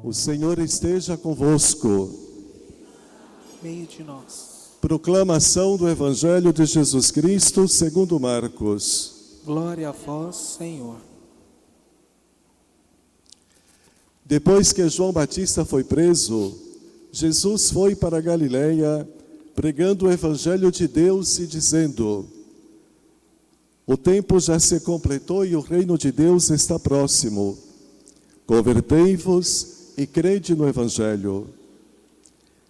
O Senhor esteja convosco. Meio de nós. Proclamação do Evangelho de Jesus Cristo segundo Marcos. Glória a vós, Senhor. Depois que João Batista foi preso, Jesus foi para a Galileia, pregando o Evangelho de Deus e dizendo: o tempo já se completou e o reino de Deus está próximo. Convertei-vos e crede no Evangelho.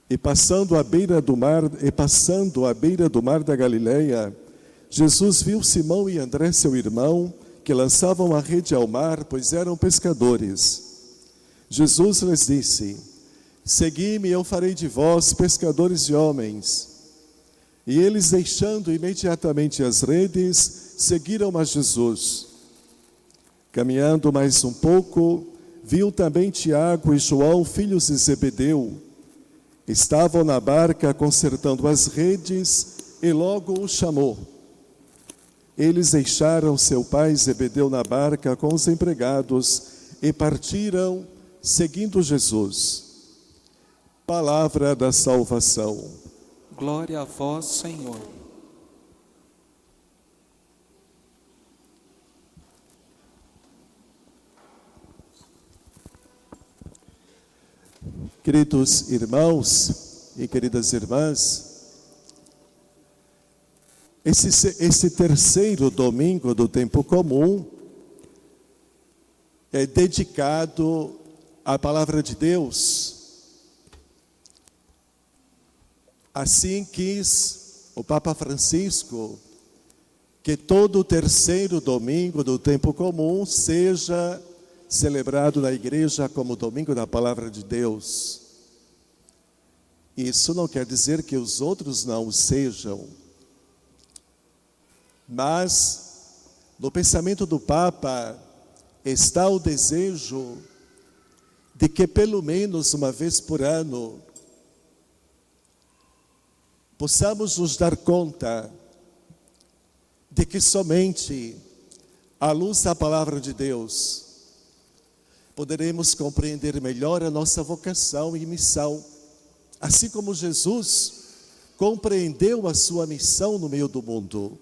E passando à beira do mar da Galileia, Jesus viu Simão e André, seu irmão, que lançavam a rede ao mar, pois eram pescadores. Jesus lhes disse: segui-me, eu farei de vós pescadores de homens. E eles, deixando imediatamente as redes, seguiram a Jesus. Caminhando mais um pouco, viu também Tiago e João, filhos de Zebedeu. Estavam na barca consertando as redes e logo o chamou. Eles deixaram seu pai Zebedeu na barca com os empregados e partiram, seguindo Jesus. Palavra da salvação. Glória a vós, Senhor. Queridos irmãos e queridas irmãs, esse terceiro domingo do tempo comum é dedicado à palavra de Deus. Assim quis o Papa Francisco que todo o terceiro domingo do tempo comum seja celebrado na igreja como domingo da palavra de Deus. Isso não quer dizer que os outros não o sejam. Mas no pensamento do Papa está o desejo de que pelo menos uma vez por ano possamos nos dar conta de que somente à luz da palavra de Deus poderemos compreender melhor a nossa vocação e missão, assim como Jesus compreendeu a sua missão no meio do mundo,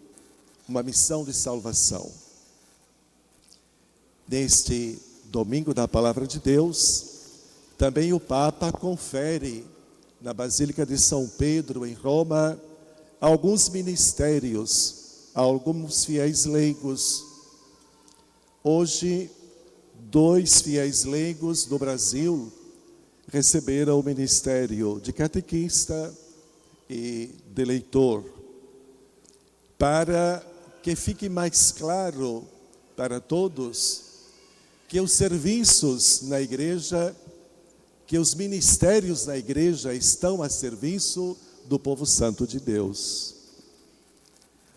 uma missão de salvação. Neste domingo da palavra de Deus, também o Papa confere na Basílica de São Pedro, em Roma, alguns ministérios a alguns fiéis leigos. Hoje, 2 fiéis leigos do Brasil receberam o ministério de catequista e de leitor, para que fique mais claro para todos que os serviços na igreja, que os ministérios na igreja estão a serviço do povo santo de Deus.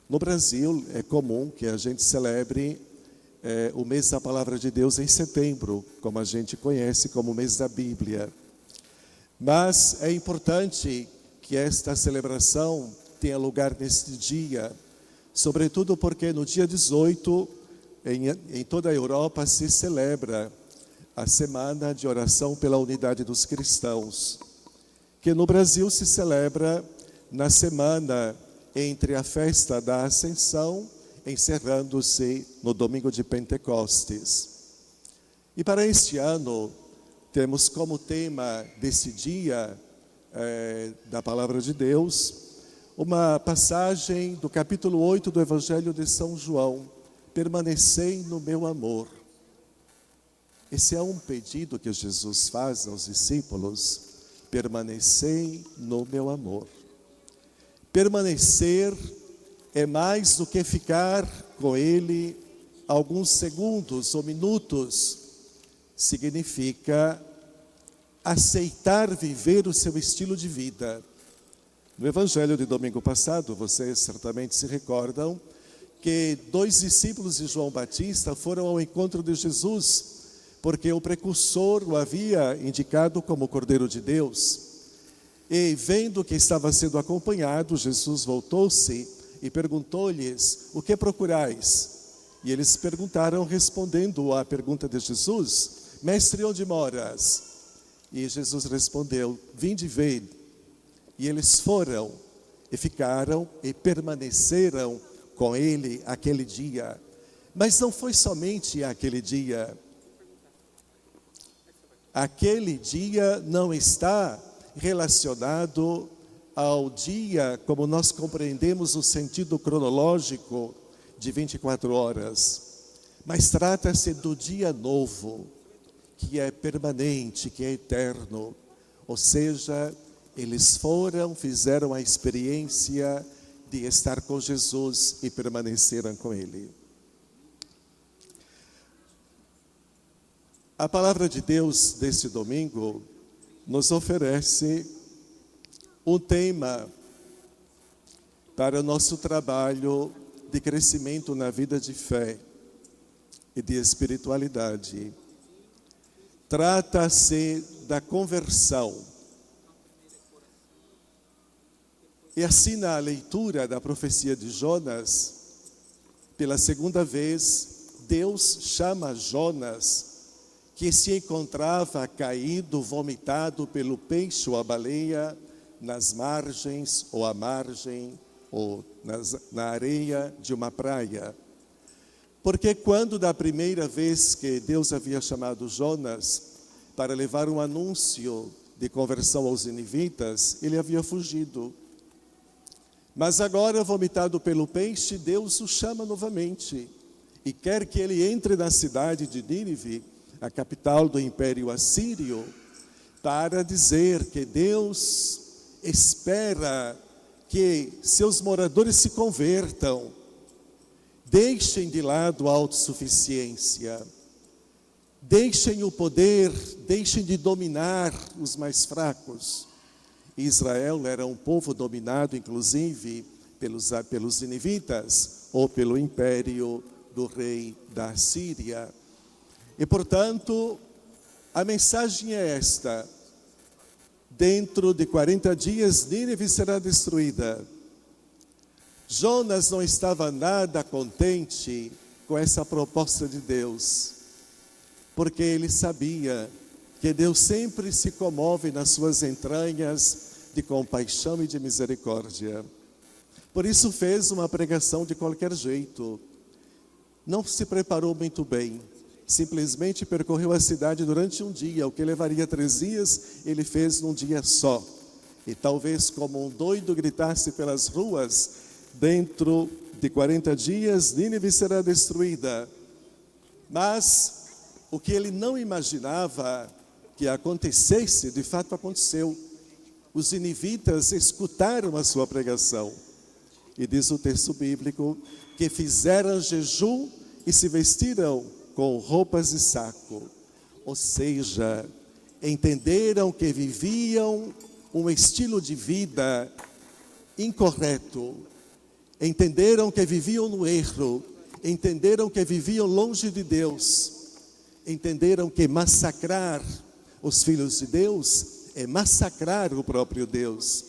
No Brasil é comum que a gente celebre o mês da palavra de Deus em setembro, como a gente conhece como o mês da Bíblia. Mas é importante que esta celebração tenha lugar neste dia, sobretudo porque no dia 18, em toda a Europa, se celebra a Semana de Oração pela Unidade dos Cristãos, que no Brasil se celebra na semana entre a festa da Ascensão, encerrando-se no domingo de Pentecostes. E para este ano, temos como tema desse dia da Palavra de Deus, uma passagem do capítulo 8 do Evangelho de São João: permanecei no meu amor. Esse é um pedido que Jesus faz aos discípulos: permanecei no meu amor. Permanecer é mais do que ficar com Ele alguns segundos ou minutos. Significa aceitar viver o seu estilo de vida. No Evangelho de domingo passado, vocês certamente se recordam que 2 discípulos de João Batista foram ao encontro de Jesus, porque o precursor o havia indicado como Cordeiro de Deus. E vendo que estava sendo acompanhado, Jesus voltou-se e perguntou-lhes: o que procurais? E eles perguntaram, respondendo à pergunta de Jesus: Mestre, onde moras? E Jesus respondeu: vinde ver. E eles foram e ficaram e permaneceram com ele aquele dia. Mas não foi somente aquele dia. Aquele dia não está relacionado ao dia, como nós compreendemos o sentido cronológico de 24 horas. Mas trata-se do dia novo, que é permanente, que é eterno. Ou seja, eles fizeram a experiência de estar com Jesus e permaneceram com Ele. A palavra de Deus deste domingo nos oferece um tema para o nosso trabalho de crescimento na vida de fé e de espiritualidade. Trata-se da conversão. E assim, na leitura da profecia de Jonas, pela segunda vez, Deus chama Jonas, que se encontrava caído, vomitado pelo peixe ou a baleia, nas margens ou à margem, ou na areia de uma praia. Porque quando da primeira vez que Deus havia chamado Jonas para levar um anúncio de conversão aos ninivitas, ele havia fugido. Mas agora, vomitado pelo peixe, Deus o chama novamente e quer que ele entre na cidade de Nínive, a capital do Império Assírio, para dizer que Deus espera que seus moradores se convertam, deixem de lado a autossuficiência, deixem o poder, deixem de dominar os mais fracos. Israel era um povo dominado, inclusive, pelos ninivitas, ou pelo império do rei da Síria. E, portanto, a mensagem é esta: dentro de 40 dias, Nínive será destruída. Jonas não estava nada contente com essa proposta de Deus, porque ele sabia que Deus sempre se comove nas suas entranhas de compaixão e de misericórdia. Por isso fez uma pregação de qualquer jeito. Não se preparou muito bem. Simplesmente percorreu a cidade durante um dia. O que levaria 3 dias, ele fez num dia só. E talvez como um doido gritasse pelas ruas: dentro de 40 dias, Nínive será destruída. Mas o que ele não imaginava que acontecesse, de fato aconteceu. Os ninivitas escutaram a sua pregação. E diz o texto bíblico que fizeram jejum e se vestiram com roupas de saco. Ou seja, entenderam que viviam um estilo de vida incorreto. Entenderam que viviam no erro. Entenderam que viviam longe de Deus. Entenderam que massacrar os filhos de Deus é massacrar o próprio Deus.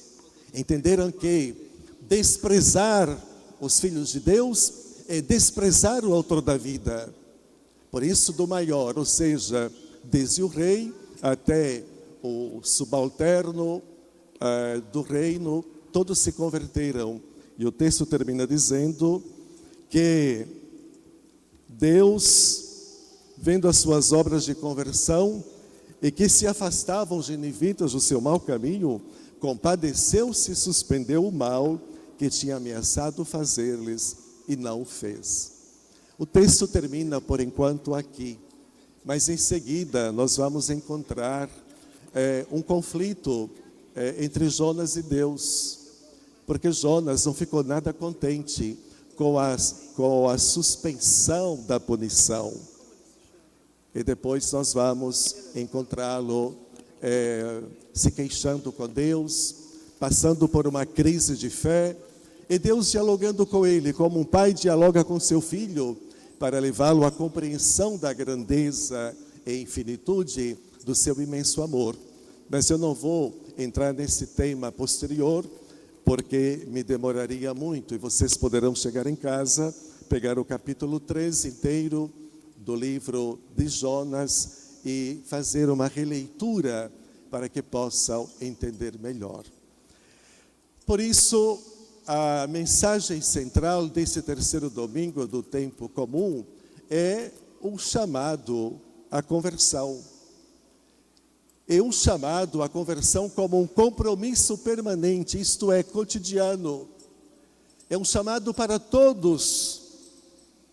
Entenderam que desprezar os filhos de Deus é desprezar o autor da vida. Por isso, do maior, ou seja, desde o rei até o subalterno do reino, todos se converteram. E o texto termina dizendo que Deus, vendo as suas obras de conversão, e que se afastavam os ninivitas do seu mau caminho, compadeceu-se e suspendeu o mal que tinha ameaçado fazer-lhes, e não o fez. O texto termina por enquanto aqui, mas em seguida nós vamos encontrar um conflito entre Jonas e Deus, porque Jonas não ficou nada contente com a suspensão da punição. E depois nós vamos encontrá-lo se queixando com Deus, passando por uma crise de fé, e Deus dialogando com ele, como um pai dialoga com seu filho, para levá-lo à compreensão da grandeza e infinitude do seu imenso amor. Mas eu não vou entrar nesse tema posterior, porque me demoraria muito, e vocês poderão chegar em casa, pegar o capítulo 13 inteiro do livro de Jonas e fazer uma releitura para que possam entender melhor. Por isso, a mensagem central desse terceiro domingo do tempo comum é um chamado à conversão. É um chamado à conversão como um compromisso permanente, isto é, cotidiano. É um chamado para todos.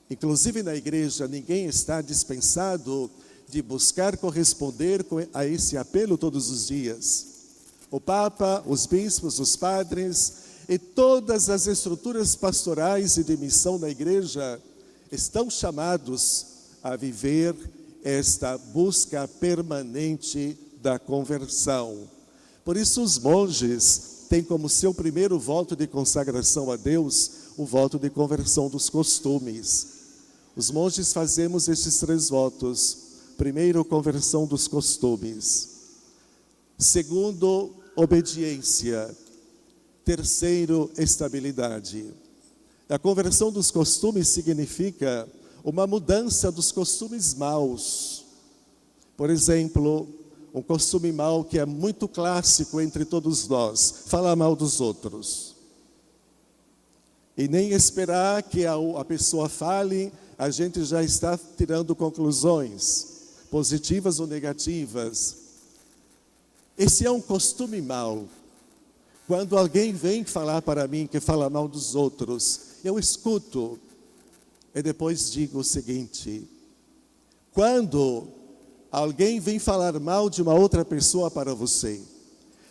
Inclusive na igreja, ninguém está dispensado de buscar corresponder a esse apelo todos os dias. O Papa, os bispos, os padres e todas as estruturas pastorais e de missão da igreja estão chamados a viver esta busca permanente da conversão. Por isso os monges têm como seu primeiro voto de consagração a Deus o voto de conversão dos costumes. Os monges fazemos estes 3 votos. Primeiro, conversão dos costumes. Segundo, obediência. Terceiro, estabilidade. A conversão dos costumes significa uma mudança dos costumes maus. Por exemplo, um costume mau que é muito clássico entre todos nós, falar mal dos outros. E nem esperar que a pessoa fale, a gente já está tirando conclusões, positivas ou negativas. Esse é um costume mau. Quando alguém vem falar para mim que fala mal dos outros, eu escuto e depois digo o seguinte: quando alguém vem falar mal de uma outra pessoa para você,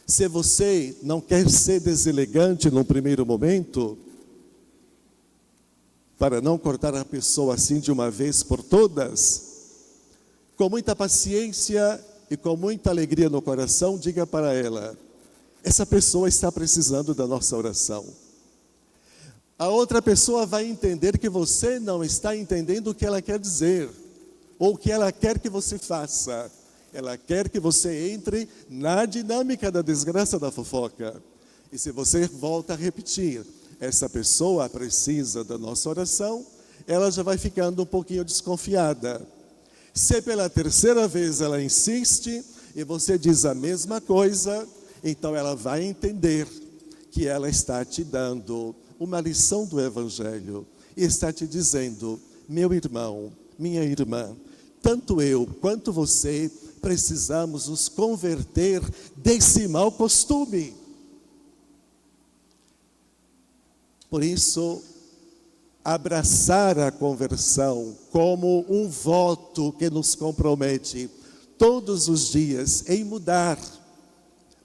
se você não quer ser deselegante num primeiro momento, para não cortar a pessoa assim de uma vez por todas, com muita paciência e com muita alegria no coração, diga para ela: essa pessoa está precisando da nossa oração. A outra pessoa vai entender que você não está entendendo o que ela quer dizer, ou o que ela quer que você faça. Ela quer que você entre na dinâmica da desgraça da fofoca. E se você volta a repetir: essa pessoa precisa da nossa oração, ela já vai ficando um pouquinho desconfiada. Se pela terceira vez ela insiste e você diz a mesma coisa, então ela vai entender que ela está te dando uma lição do Evangelho e está te dizendo: meu irmão, minha irmã, tanto eu quanto você precisamos nos converter desse mau costume. Por isso, abraçar a conversão como um voto que nos compromete todos os dias em mudar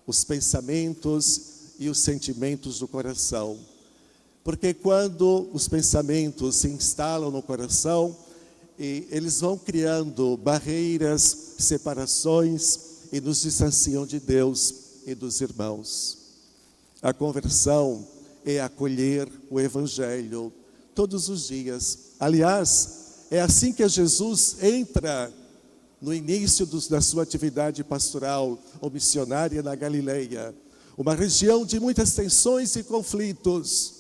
os pensamentos e os sentimentos do coração. Porque quando os pensamentos se instalam no coração, eles vão criando barreiras, separações e nos distanciam de Deus e dos irmãos. A conversão é acolher o Evangelho todos os dias. Aliás, é assim que Jesus entra no início da sua atividade pastoral ou missionária na Galileia, uma região de muitas tensões e conflitos.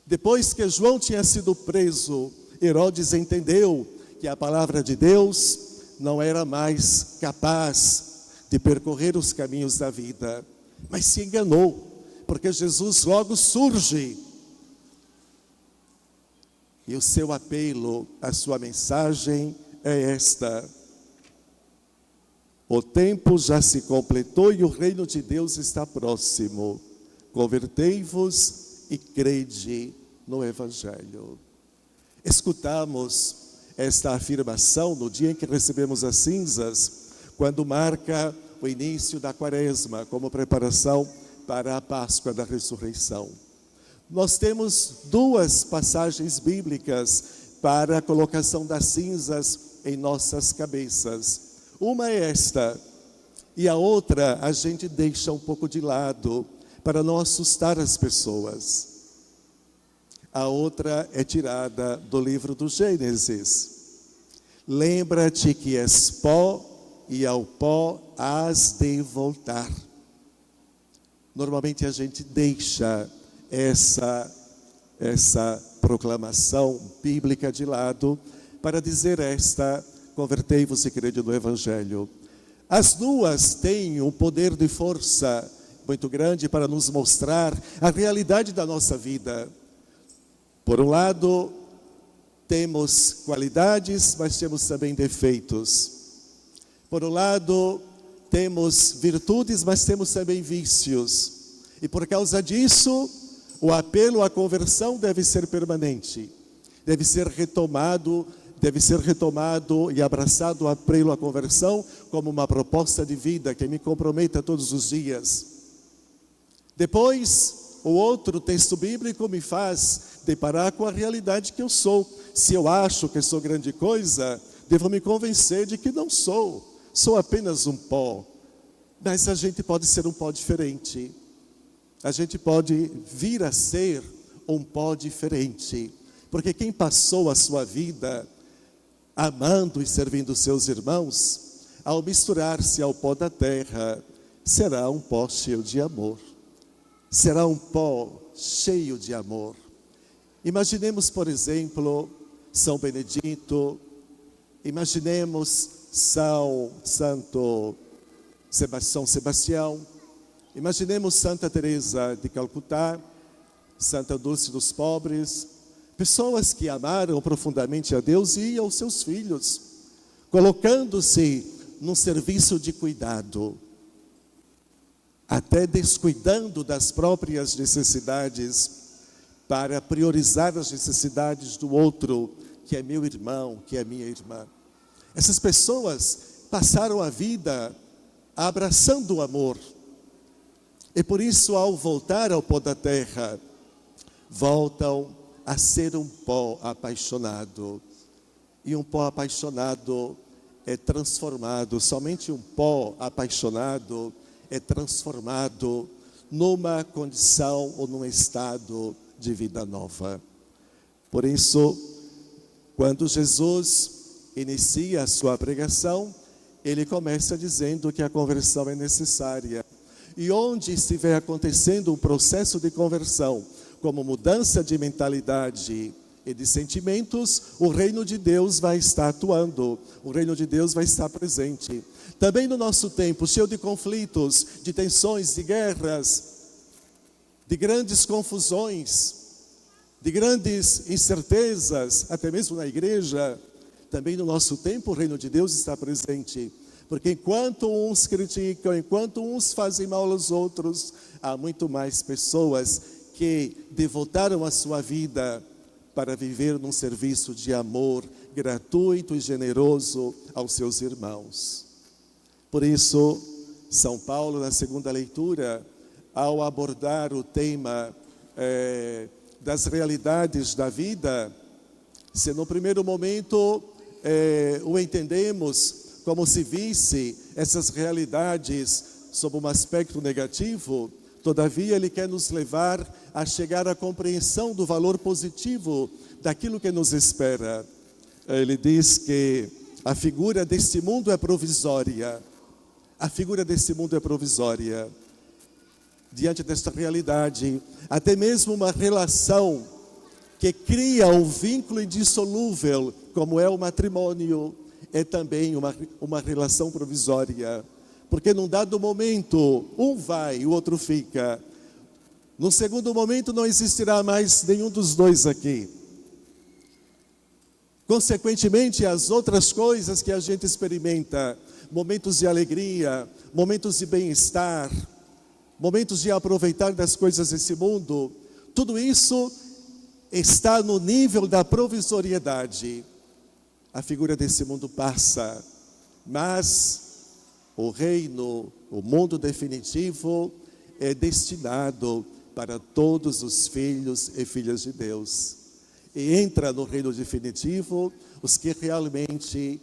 Depois que João tinha sido preso, Herodes entendeu que a palavra de Deus não era mais capaz de percorrer os caminhos da vida, mas se enganou, porque Jesus logo surge. E o seu apelo, a sua mensagem é esta: o tempo já se completou e o reino de Deus está próximo. Convertei-vos e crede no Evangelho. Escutamos esta afirmação no dia em que recebemos as cinzas, quando marca o início da Quaresma, como preparação para a Páscoa da Ressurreição. Nós temos 2 passagens bíblicas para a colocação das cinzas em nossas cabeças. Uma é esta, e a outra a gente deixa um pouco de lado, para não assustar as pessoas. A outra é tirada do livro do Gênesis. Lembra-te que és pó, e ao pó hás de voltar. Normalmente a gente deixa essa proclamação bíblica de lado para dizer esta: convertei-vos e crede no Evangelho. As duas têm um poder de força muito grande para nos mostrar a realidade da nossa vida. Por um lado, temos qualidades, mas temos também defeitos. Por um lado, temos virtudes, mas temos também vícios. E por causa disso, o apelo à conversão deve ser permanente. Deve ser retomado e abraçado o apelo à conversão como uma proposta de vida que me comprometa todos os dias. Depois, o outro texto bíblico me faz deparar com a realidade que eu sou. Se eu acho que sou grande coisa, devo me convencer de que não sou. Sou apenas um pó. Mas a gente pode ser um pó diferente. A gente pode vir a ser um pó diferente. Porque quem passou a sua vida amando e servindo seus irmãos, ao misturar-se ao pó da terra, será um pó cheio de amor. Será um pó cheio de amor. Imaginemos, por exemplo, São Benedito, imaginemos São Sebastião, imaginemos Santa Teresa de Calcutá, Santa Dulce dos Pobres, pessoas que amaram profundamente a Deus e aos seus filhos, colocando-se num serviço de cuidado, até descuidando das próprias necessidades, para priorizar as necessidades do outro, que é meu irmão, que é minha irmã. Essas pessoas passaram a vida abraçando o amor. E por isso, ao voltar ao pó da terra, voltam a ser um pó apaixonado. E um pó apaixonado é transformado, somente um pó apaixonado é transformado numa condição ou num estado de vida nova. Por isso, quando Jesus inicia a sua pregação, ele começa dizendo que a conversão é necessária. E onde estiver acontecendo um processo de conversão, como mudança de mentalidade e de sentimentos, o reino de Deus vai estar atuando, o reino de Deus vai estar presente. Também no nosso tempo, cheio de conflitos, de tensões, de guerras, de grandes confusões, de grandes incertezas, até mesmo na igreja, também no nosso tempo o reino de Deus está presente. Porque enquanto uns criticam, enquanto uns fazem mal aos outros, há muito mais pessoas que devotaram a sua vida para viver num serviço de amor gratuito e generoso aos seus irmãos. Por isso, São Paulo, na segunda leitura, ao abordar o tema das realidades da vida, se no primeiro momento o entendemos como se visse essas realidades sob um aspecto negativo, todavia ele quer nos levar a chegar à compreensão do valor positivo daquilo que nos espera. Ele diz que a figura deste mundo é provisória. A figura deste mundo é provisória. Diante desta realidade, até mesmo uma relação que cria um vínculo indissolúvel, como é o matrimônio, é também uma relação provisória. Porque num dado momento, um vai e o outro fica. No segundo momento não existirá mais nenhum dos dois aqui. Consequentemente, as outras coisas que a gente experimenta, momentos de alegria, momentos de bem-estar, momentos de aproveitar das coisas desse mundo, tudo isso está no nível da provisoriedade. A figura desse mundo passa, mas o reino, o mundo definitivo é destinado para todos os filhos e filhas de Deus. E entra no reino definitivo os que realmente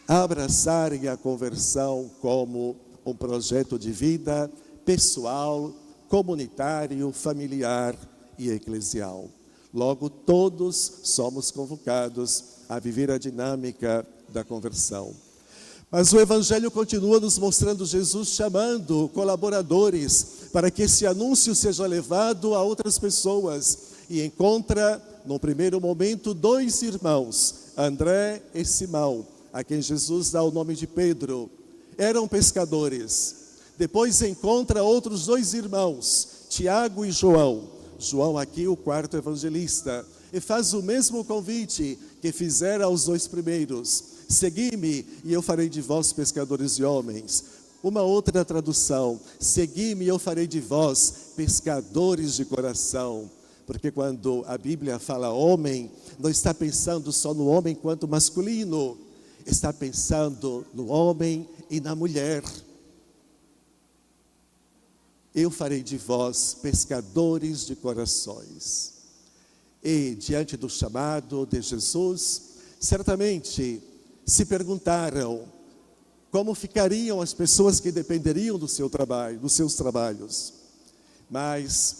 abraçarem a conversão como um projeto de vida pessoal, comunitário, familiar e eclesial. Logo, todos somos convocados a viver a dinâmica da conversão. Mas o Evangelho continua nos mostrando Jesus chamando colaboradores para que esse anúncio seja levado a outras pessoas. E encontra, no primeiro momento, dois irmãos, André e Simão, a quem Jesus dá o nome de Pedro. eram pescadores. Depois encontra outros 2 irmãos, Tiago e João. João aqui, o 4º evangelista. E faz o mesmo convite que fizera aos 2 primeiros. Segui-me e eu farei de vós pescadores de homens. Uma outra tradução, segui-me e eu farei de vós pescadores de coração. Porque quando a Bíblia fala homem, não está pensando só no homem quanto masculino. Está pensando no homem e na mulher. Eu farei de vós pescadores de corações. E diante do chamado de Jesus, certamente se perguntaram como ficariam as pessoas que dependeriam do seu trabalho, dos seus trabalhos. Mas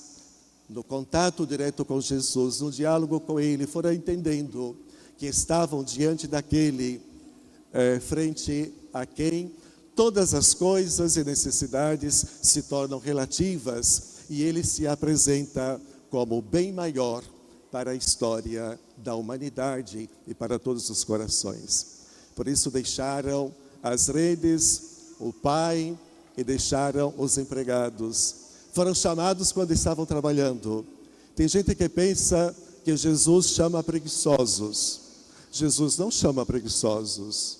no contato direto com Jesus, no diálogo com Ele, foram entendendo que estavam diante daquele frente a quem todas as coisas e necessidades se tornam relativas e Ele se apresenta como o bem maior para a história da humanidade e para todos os corações. Por isso deixaram as redes, o pai e deixaram os empregados. Foram chamados quando estavam trabalhando. Tem gente que pensa que Jesus chama preguiçosos. Jesus não chama preguiçosos.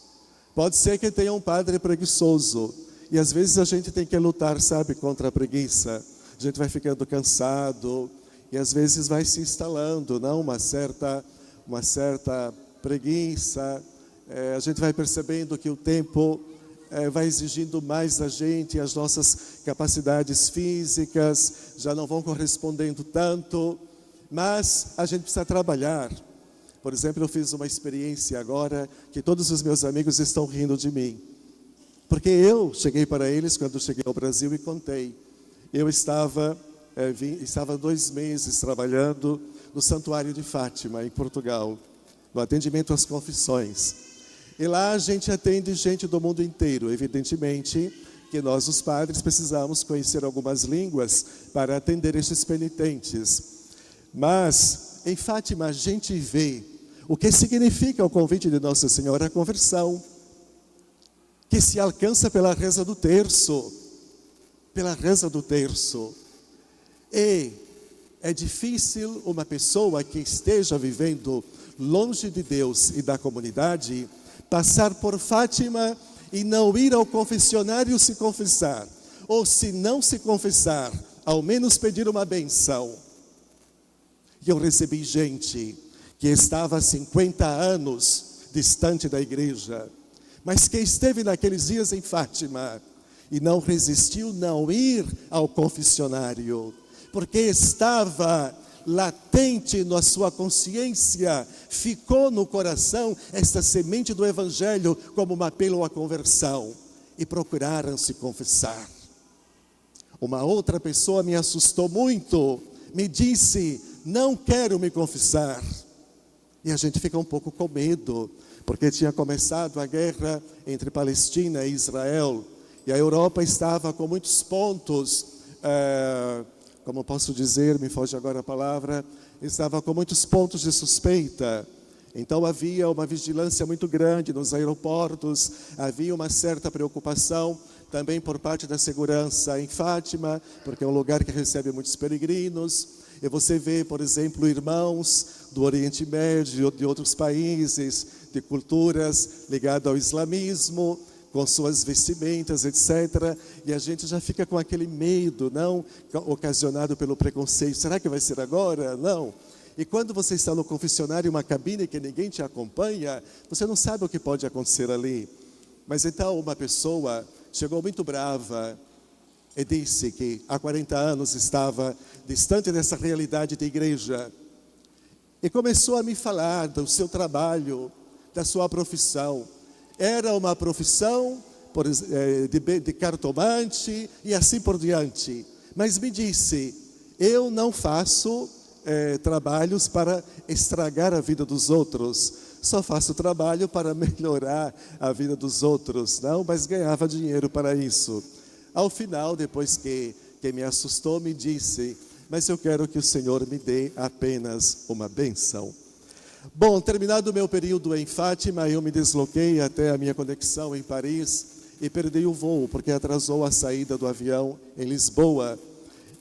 Pode ser que tenha um padre preguiçoso. E às vezes a gente tem que lutar, sabe, contra a preguiça. A gente vai ficando cansado e às vezes vai se instalando, não? Uma certa preguiça. A gente vai percebendo que o tempo vai exigindo mais da gente, as nossas capacidades físicas já não vão correspondendo tanto, mas a gente precisa trabalhar. Por exemplo, eu fiz uma experiência agora que todos os meus amigos estão rindo de mim, porque eu cheguei para eles quando cheguei ao Brasil e contei. Eu estava 2 meses trabalhando no Santuário de Fátima, em Portugal, no atendimento às confissões. E lá a gente atende gente do mundo inteiro. Evidentemente que nós, os padres, precisamos conhecer algumas línguas para atender estes penitentes. Mas em Fátima a gente vê o que significa o convite de Nossa Senhora à conversão, que se alcança pela reza do terço. Pela reza do terço. E é difícil uma pessoa que esteja vivendo longe de Deus e da comunidade passar por Fátima e não ir ao confessionário se confessar. Ou se não se confessar, ao menos pedir uma benção. E eu recebi gente que estava há 50 anos distante da igreja, mas que esteve naqueles dias em Fátima e não resistiu não ir ao confessionário, porque estava latente na sua consciência, ficou no coração esta semente do Evangelho como um apelo à conversão, e procuraram se confessar. Uma outra pessoa me assustou muito, me disse: não quero me confessar. E a gente fica um pouco com medo, porque tinha começado a guerra entre Palestina e Israel, e a Europa estava com muitos pontos, como posso dizer, me foge agora a palavra, estava com muitos pontos de suspeita. Então havia uma vigilância muito grande nos aeroportos, havia uma certa preocupação também por parte da segurança em Fátima, porque é um lugar que recebe muitos peregrinos. E você vê, por exemplo, irmãos do Oriente Médio, de outros países, de culturas ligadas ao islamismo, com suas vestimentas, etc. E a gente já fica com aquele medo, não? Ocasionado pelo preconceito. Será que vai ser agora? Não. E quando você está no confessionário, uma cabine que ninguém te acompanha, você não sabe o que pode acontecer ali. Mas então uma pessoa chegou muito brava e disse que há 40 anos estava distante dessa realidade de igreja. E começou a me falar do seu trabalho, da sua profissão. Era uma profissão de cartomante e assim por diante. Mas me disse: eu não faço trabalhos para estragar a vida dos outros. Só faço trabalho para melhorar a vida dos outros. Não, mas ganhava dinheiro para isso. Ao final, depois que me assustou, me disse: mas eu quero que o Senhor me dê apenas uma benção. Bom, terminado o meu período em Fátima, eu me desloquei até a minha conexão em Paris e perdi o voo, porque atrasou a saída do avião em Lisboa.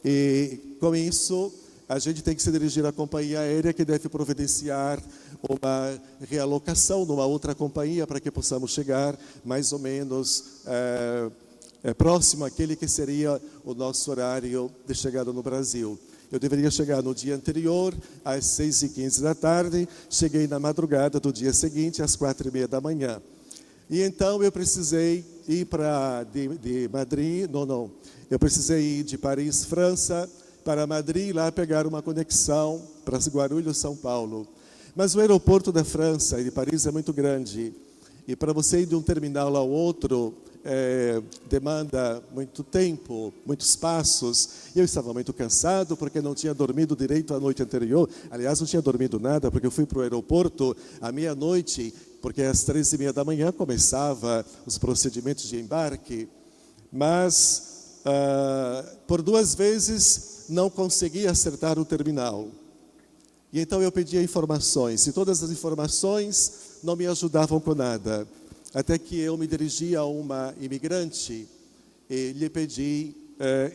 E com isso, a gente tem que se dirigir à companhia aérea, que deve providenciar uma realocação numa outra companhia para que possamos chegar mais ou menos próximo àquele que seria o nosso horário de chegada no Brasil. Eu deveria chegar no dia anterior, às 6h15 da tarde, cheguei na madrugada do dia seguinte, às 4h30 da manhã. E então eu precisei ir de Madrid, eu precisei ir de Paris, França, para Madrid, lá pegar uma conexão para Guarulhos, São Paulo. Mas o aeroporto da França e de Paris é muito grande, e para você ir de um terminal ao outro, demanda muito tempo, muitos passos. Eu estava muito cansado porque não tinha dormido direito a noite anterior. Aliás, não tinha dormido nada porque eu fui para o aeroporto à meia-noite, porque às 3h30 da manhã começava os procedimentos de embarque. Mas por 2 vezes não consegui acertar o terminal. E então eu pedia informações, e todas as informações não me ajudavam com nada. Até que eu me dirigi a uma imigrante e lhe pedi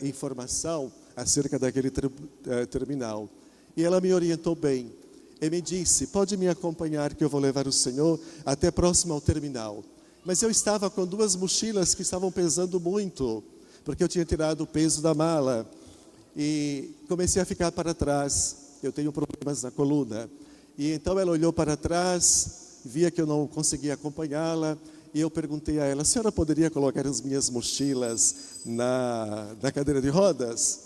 informação acerca daquele terminal. E ela me orientou bem e me disse: pode me acompanhar que eu vou levar o senhor até próximo ao terminal. Mas eu estava com 2 mochilas que estavam pesando muito, porque eu tinha tirado o peso da mala. E comecei a ficar para trás. Eu tenho problemas na coluna. E então ela olhou para trás, via que eu não conseguia acompanhá-la, e eu perguntei a ela: a senhora poderia colocar as minhas mochilas na cadeira de rodas?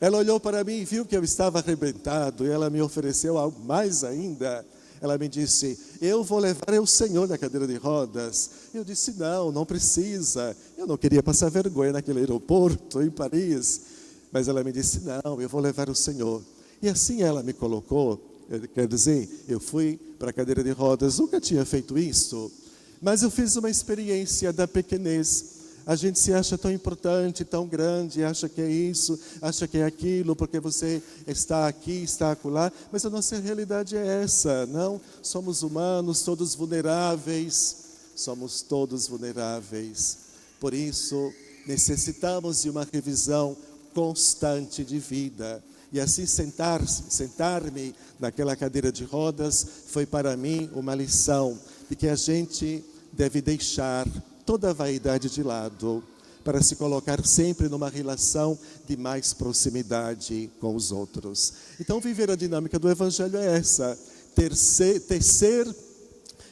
Ela olhou para mim e viu que eu estava arrebentado, e ela me ofereceu algo mais ainda. Ela me disse: eu vou levar o senhor na cadeira de rodas. Eu disse: não precisa. Eu não queria passar vergonha naquele aeroporto, em Paris. Mas ela me disse: não, eu vou levar o senhor. E assim ela me colocou. Quer dizer, eu fui para a cadeira de rodas, nunca tinha feito isso, mas eu fiz uma experiência da pequenez. A gente se acha tão importante, tão grande, acha que é isso, acha que é aquilo, porque você está aqui, está acolá, mas a nossa realidade é essa, não? Somos humanos, todos vulneráveis, somos todos vulneráveis. Por isso, necessitamos de uma revisão constante de vida. E assim sentar-me naquela cadeira de rodas foi para mim uma lição de que a gente deve deixar toda a vaidade de lado para se colocar sempre numa relação de mais proximidade com os outros. Então, viver a dinâmica do Evangelho é essa: tecer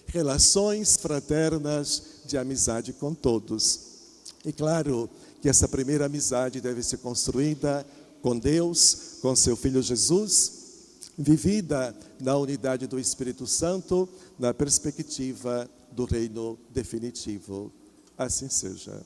relações fraternas de amizade com todos. E claro que essa primeira amizade deve ser construída com Deus, com seu Filho Jesus, vivida na unidade do Espírito Santo, na perspectiva do reino definitivo. Assim seja.